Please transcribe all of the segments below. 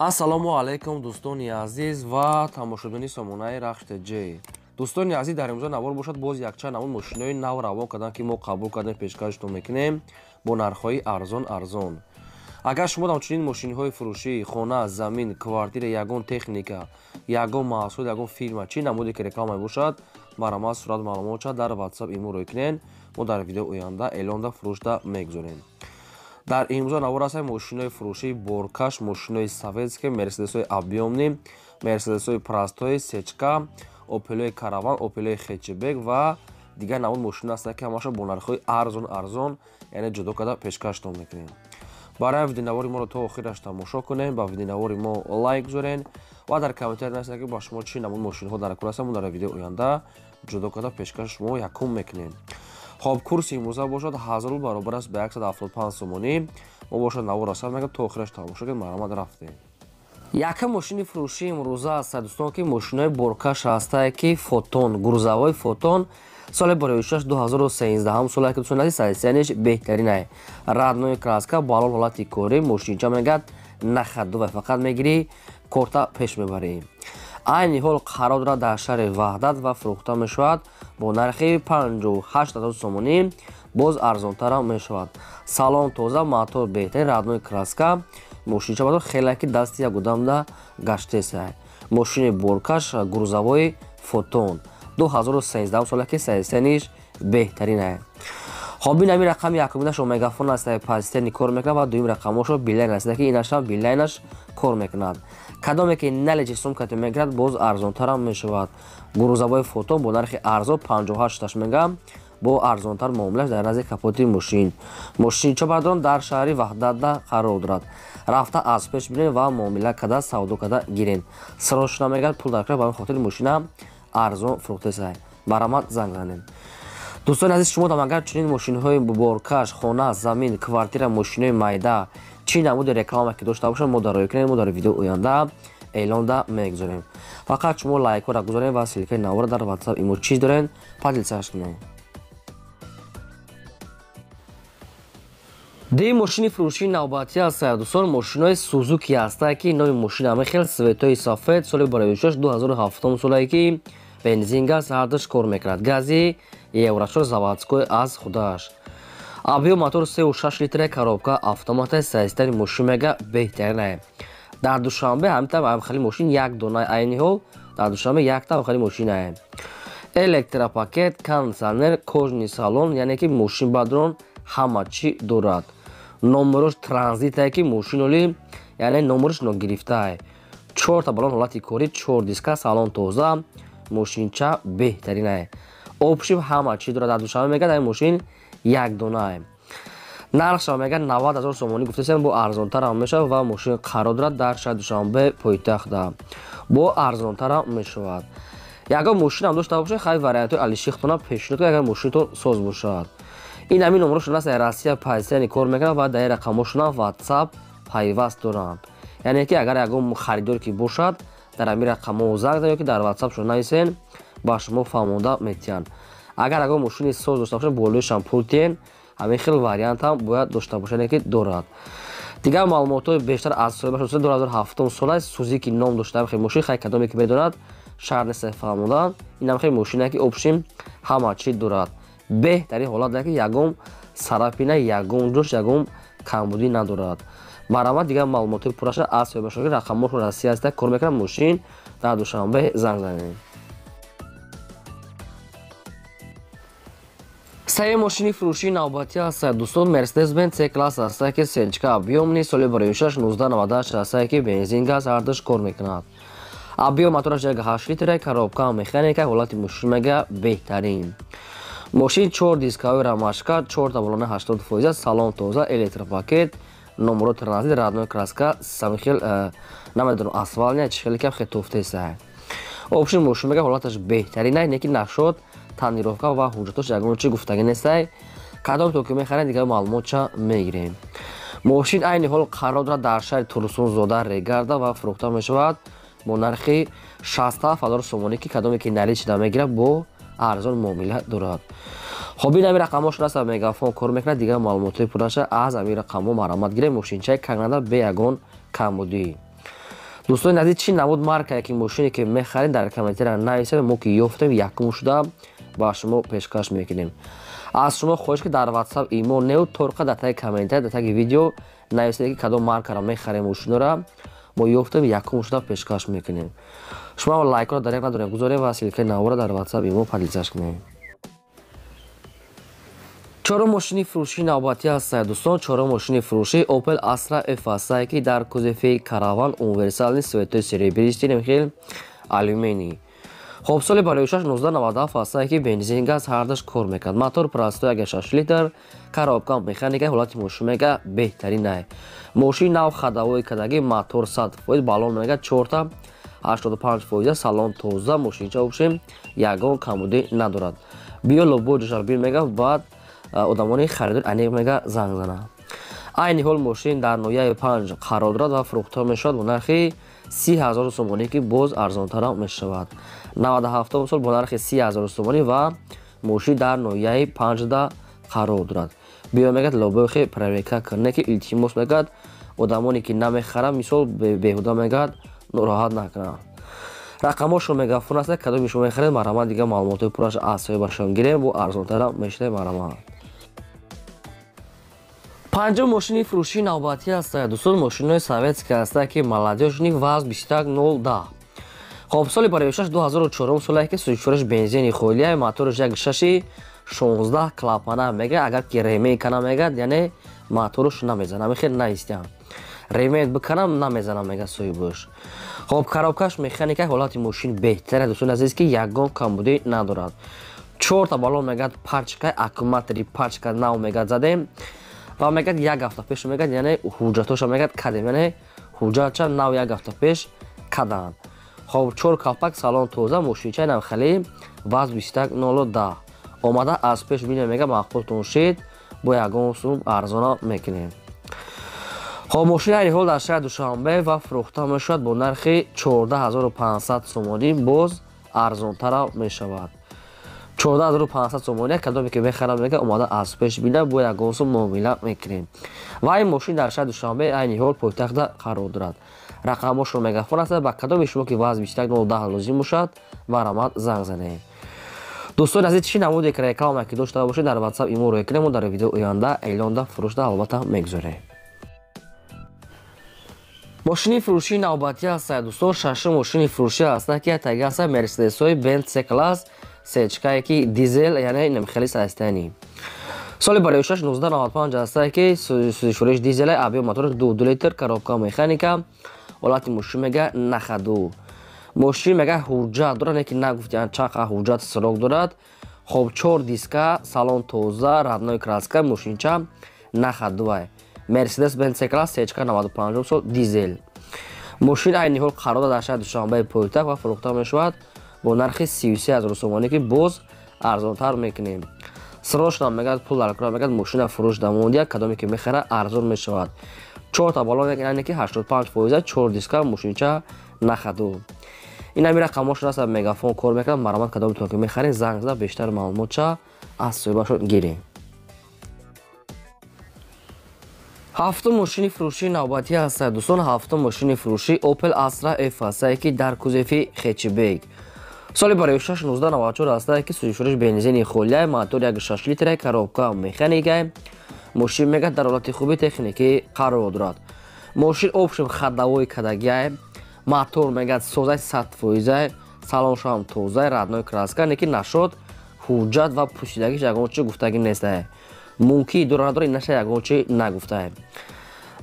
Ассалому алайкум дӯстони азиз ва тамошобини сомонаи Рахште J. Дӯстони азиз, дар имрӯза навор бошад боз якчанд намуд мошинои нав равон кардам ки мо қабул кардем пешкашатон мекунем бо нархҳои арзон. Агар шумо ҳамчунин мошиниҳои фурӯшии хона, замин, квартира, ягон техника, ягон маҳсул, ягон фирма чӣ намуде ки реклама мебошад, бара ман сурат маълумотша дар WhatsApp имурӯй кунен. Мо дар видеои оянда эълонда фурӯшда мегузорем. Дар имрӯза навор ҳастем мошинои фурӯшии боркаш, мошинои советские, мерседесҳои объёмни, мерседесҳои простой, сечка, опелои караван, опелои хечебек ва дигар намуд мошина ҳастанд ки ҳамаша бо нархҳои арзон, яъне ҷудо карда пешкашатон мекунем. Барои видеонавори моро то охираш тамошо кунем, ба видеонавори мо лайк гузорен ва дар комментария нависед ки ба шумо чӣ намуд мошинҳо дар кор ҳастанд. Мо дар видеои оянда ҷудо карда пешкаши шумо якум мекунем. Хоб, курси имрӯза бошад 1000 рубл баробар аст ба 175 сомонӣ. Мо бошад навор ҳастад мегӯям то охираш тамошо кунед. Маромад рафтем. Якум мошини фурӯшии имрӯза аст дӯстон ки мошинои боркаш ҳастанд ки фотон, гурзавои фотон соли бароишаш 2013 сола ки дӯстон ази сайсияниш беҳтарин ай. Раднои краска ба ҳалол ҳолати кори мошинча мегӯяд нахадува, фақат мегири корта пеш мебарӣ. Айни ҳол қарор дорад дар шаҳри Ваҳдат ва фурӯхта мешавад бо нархи 58 000 сомонӣ, боз арзонтара мешавад. Салон тоза, мотор беҳтарин, раднои краска, мошинча бадор хелаки дасти як одамда гаштесай. Мошини боркаш гурзавои фотон 2013 сола ки сайсияниш беҳтарин ай. Хоб, ин ҳамин рақами якуминашо мегафон аст пазитени кор мекунад ва дуюми рақамошо билайн аст ки инашам билайнаш кор мекунад. Кадоме ки наличи сумкати мегирад боз арзонтара мешавад. Гурзавои фотон бо нархи арзон 58 мегам бо арзонтар муомилаш дар назди капоти мошин. Мошинча бардорон дар шаҳри Ваҳдатда қарор дорад. Рафта аз пеш бирен ва муомила када савдо када гирен. Сиросшуда мегӯяд пул дар кор ба хотири мошина арзон фурӯхтесай. Маромад занг занем. дӯстони азиз, шумо дам агар чунин мошинҳои боркаш, хона, замин, квартира, мошинои майда чӣ намуди реклама ки дошта бошад мо дарои кунем, мо дар видеои оянда эълонда мегузорем. Фақат шумо лайкҳоро гузорем ва силкаи навора дар WhatsApp имо чиз дорен поделитсияш кунем. ди мошини фурӯшии навбатӣ аст дӯстон, мошинои Сузуки ҳастанд ки номи мошина мехел Светои Софет соли бароишаш 2007 солае ки бензин газ ҳардаш кор мекунад. Гази Еврочор заводской аз худаш. Объем мотор 3.6 литра, коробка автомата, сайстари мошин мега беҳтарин ай. Дар душанбе ҳамитам амхали мошин як дона айни ҳол дар душанбе якта амхали мошин ай. Электропакет, кондиционер, кожни салон, яъне ки мошин бадрон ҳама чӣ дорад. Номерош транзит ай ки мошин оли, яъне номерош ногирифта ай. 4 та балон ҳолати кори, 4 диска, салон тоза, мошинча беҳтарин ай. Обшив ҳама чӣ дорад. Дар душанбе мегӯяд ин мошин як дона ай. нархша мегӯяд 90 000 сомонӣ гуфтесем, бо арзонтара мешавад ва мошин қарор дорад дар шаҳри Душанбе пойтахта. Бо арзонтара мешавад. Ягон мошинам дошта бошад, хай вариантои алишихтона пешниҳод кунед агар мошинтон соз бошад. Ин ҳамин номерошон аст Россия позитсияни кор мекунад ва дар ин рақамошонам WhatsApp пайваст доранд. Яъне ки агар ягон харидор ки бошад дар ҳамин рақамҳо занг занед ё ки дар WhatsApp шон нависен ба шумо фаҳмонда метиҳанд. Агар ягон мошини соз дошта бошад болоишам пул тиҳен, ҳамин хел вариантам бояд дошта бошад ки дорад. Дигар маълумотои бештар аз соли 2007 сола Сузуки ном дошта хел мошин хай кадоме ки медонад шаҳр неста фаҳмодан. Инам хел мошине ки обшим ҳама чӣ дорад. Беҳтарин ҳолат дар ки ягон сарапина, ягон ҷош, ягон камбудӣ надорад. Маромад дигар маълумотои пурраша аз соли бошад ки рақамҳоро Россия аста кор мекунад мошин дар Душанбе занг занед. саи мошини фурӯшии навбатӣ аст дӯстон, Mercedes-Benz C-класс аст ки сечка объёмни соли бароишаш 1998 аст ки бензин газ ҳардаш кор мекунад. Объём мотораш 1.8 литра, коробка механика, ҳолати мошин мега беҳтарин. Мошин 4 дискаҳои рамашка, 4 та балони 80%, салон тоза, электропакет, номеро транзит, раднои краска, самихел намедонам асфальтня чӣ хеле кам хетофтесай. Обшин мошин мега ҳолаташ беҳтарин ай, неки нашод танировка ва ҳуҷҷатош ягон чӣ гуфтагӣ нестай. Кадом то ки мехарем дигар маълумотша мегирем. Мошин айни ҳол қарор дорад дар шаҳри Турсунзода Регарда ва фурӯхта мешавад бо нархи 67 000 сомонӣ ки кадоме ки наличида мегирад бо арзон муомила дорад. Хоб, ин ҳамин рақамҳошон аст мегафон кор мекунад. Дигар маълумотои пурраша аз ҳамин рақамҳо маромад гирем. мошинчаи Канада бе ягон камбудӣ. دوستان عزیز چی نبود مارکه که ماشینی که میخرید در کامنتر نویسید ما که یافتیم یکم شده با شما پیشکش میکنیم. از شما خواهش که در واتساپ ایمو نیو طرقه در تای کامنتر در تای ویدیو نویسید که کدوم مارکه را میخریم ماشین را ما یافتیم یکم شده پیشکش میکنیم. شما لایک را دریغ نداریم گذارید و سیلکه نوارا در واتساپ ایمو پدیدش کنیم. چهارم ماشین فروشی نوبتی است دوستان. چهارم ماشین فروشی اوپل استرا اف که در کوزفی کاراوان اونیورسال سوئد سری بریستین خیل آلومینی. خب سال برای 1997 است که بنزین گاز هردش کار میکرد. موتور پراستو 6 لیتر کارابکا مکانیک حالت ماشین میگه بهترین نه. ماشین نو خداوی کداگی موتور 100% بالون میگه 4 تا 85% سالن توزه ماشین چه اوبشیم یگان کمودی ندارد. بیا لوبو جشربین میگه بعد آدمانی خریدار انیق میگه زنگ زنه. این حال ماشین در نویه 5 قرار دارد و فروخته میشد با نرخ 30,000 سومانی که باز ارزانتر میشود. 97 سال با نرخ 30,000 سومانی و ماشین در نویه 15 قرار دارد. بیا میگه لوبو خی پرویکا کنه که التیموس میگه آدمانی که نمیخرن مثال بهودا میگه ناراحت نکنه. رقمش میگه فون است کدوم شما میخرید مرام دیگه معلومات پرش اسای باشون گیریم و ارزانتر میشه مرام. پنجم ماشین فروشی نوبتی است دوستان. ماشین سوئدسک است که молодежный ВАЗ-2110. خب سال برای 2004 سالی که سوئیچورش بنزین خولیه موتورش یک 616 کلاپانه میگه اگر که ریمی کنه میگه یعنی موتورش نمیزنه میخیر نیستم ریمیت بکنم نمیزنم میگه سویبوش. خب کارابکاش مکانیک حالت ماشین بهتره دوستان عزیز که یگان کمبودی ندارد. 4 تا بالون میگه پارچکای اکومولاتوری پارچکای نو میگه زدیم و میگه یک هفته پیش میگه یعنی حجتش میگه کدیم یعنی حجتش نو یک هفته پیش کدان. خب 4 کاپک سالن توزه ماشین چه نم خلی ВАЗ-2110 اومده از پیش بینه میگه مقبولتون شید با یگان سوم ارزانه میکنیم. خب ماشین این حال در شهر دوشنبه و فروخته میشد با نرخ 14,500 سومانی باز ارزانتر میشود. 14,500 سومانی کدومی که میخرم میگه اومده از پیش بینه با یگان سوم معامله میکنیم. و این ماشین در شهر دوشنبه این حال پایتخت قرار دارد. رقمش رو میگه فون است با کدوم شما که ВАЗ-2110 لازم باشد برامد زنگ زنید. دوستان عزیز چی نموده که رکلام که داشته باشید در واتساپ ایمو رو کنیم و در ویدیو آینده اعلان فروشته البته میگذاریم. ماشین فروشی نوبتی است دوستان. ششم ماشین فروشی است که تگ است مرسدس های بنز سی کلاس سچکای که دیزل یعنی نمیخلی سستانی. سال برای 1995 است که سوزشورش دیزل ابی موتور 2 لیتر کارابکا مکانیکا حالت ماشین میگه نخدو. ماشین میگه حجت داره که نگفتن چقدر حجت سراغ دارد. خب 4 دیسکا سالن توزه رادنوی کراسکا ماشین چه نخدوه. مرسدس بنز سی کلاس سچکا 95 سال دیزل. ماشین این حال قرار در شهر دوشنبه پایتخت و فروخته میشود با نرخ 33,000 سومانی که باز ارزانتر میکنیم. سراش نام میگه پول الکرا میگه ماشین فروش دموندی کدومی که میخره ارزان میشود. 4 تا بالون یعنی که 85% 4 دیسکا ماشین چه نخدو. این همین رقمش راست مگافون کار میکنه مرامت کدوم تو که میخرین زنگ زد بیشتر معلومات چه از صوباشون گیریم. هفتم ماشین فروشی نوبتی است دوستان. هفتم ماشین فروشی اوپل استرا اف که در کوزفی خچبیگ. سال برای 1994 است که سوزشورش بنزین خولیه موتور 6 لیتر کارابکا مکانیک ماشین میگه در حالت خوبی تکنیکی قرار دارد. ماشین اوبشم خداوی کداگی موتور میگه سوزای 100% سالنش هم توزه رادنوی کراسکا نکی نشد حجت و پوشیدگیش یگان چی گفتگی نیست. ممکن دور نشه یگان چی نگفته.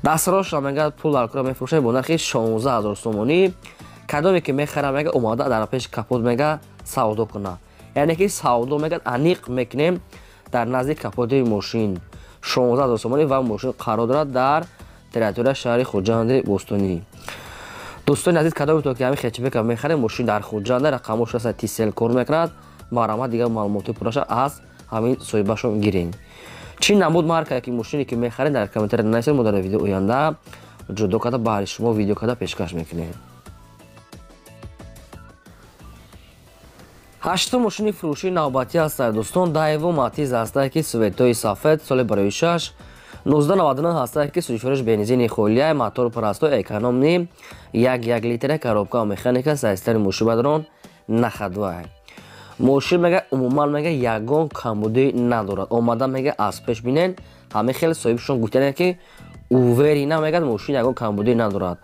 دستراش میگه پول الکرا میفروشه با نرخ 16,000 سومانی کدومی که میخره میگه اومده در پیش کاپوت میگه سودا کنه یعنی که سودا میگه انیق میکنیم در نزدیک کاپوت ماشین 16,000 سومانی و ماشین قرار دارد در تریتوری شهر خوجند بوستونی. دوستان عزیز کدومی تو که همین خچبیگ میخره ماشین در خوجند رقمش راست تیسل کار میکند مرامت دیگه معلومات پرش از همین صوباشون گیرین. چی نمود مارکه که ماشینی که میخرین در کامنتر نویسید ما در ویدیو آینده جدا کرده برای شما ویدیو کرده پیشکش میکنیم. هشتم ماشین فروشی نوبتی است دوستان. دایو ماتیز است که سوئدای سفید سال برای 6 1999 ҳастае ки сӯзишвориш бензини холия мотор пурасто экономни 1 литра коробка механика сайстари мошинбадрон нахадвай. Мошин мега умуман мега ягон камбудӣ надорад. Омада мега аз пеш бинен ҳаме хеле соҳибшон гуфтанд ки уверина мегад мошин ягон камбудӣ надорад.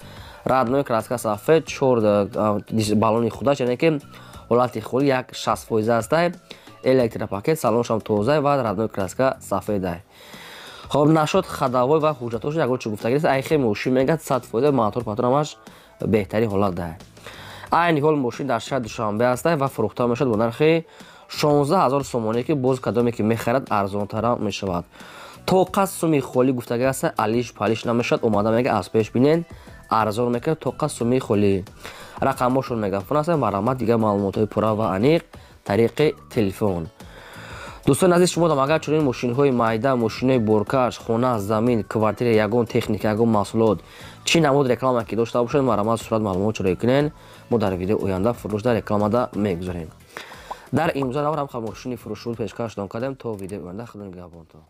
Раднои краска сафед 4 балони худаш яъне ки ҳолати холи як 60% астае. Электропакет салоншам тоза ва раднои краска сафедае. Хоб нашуд хадавой ва ҳуҷҷатош ягон чӣ гуфтагирест айхе мошин мегад 100% мотор патронамаш беҳтарин ҳолат дае. Айни ҳол мошин дар шаҳри Душанбе астае ва фурӯхта мешавад бо нархи 16000 сомоне ки боз кадоме ки мехарад арзонтара мешавад. То қад суми холӣ гуфтага аста алиш палиш намешавад. Омада мега аз пеш бинен арзон мекунад то қад суми холӣ. Рақамошон мегафон аста марамат дигар маълумотҳои пурра ва аниқ тариқи телефон. дӯстони азиз шумо дам агар чунин мошинҳои майда мошинҳои боркаш хона замин квартира ягон техника ягон маҳсулот чӣ намуд реклама ки дошта бошад марамат сурат маълумот чорӣ кунен мо дар видео оянда фурӯшда рекламада мегузорем. дар имзо наварам мошини фурӯшуд пешкаш дом кардем то видео оянда худон нигоҳбонтон.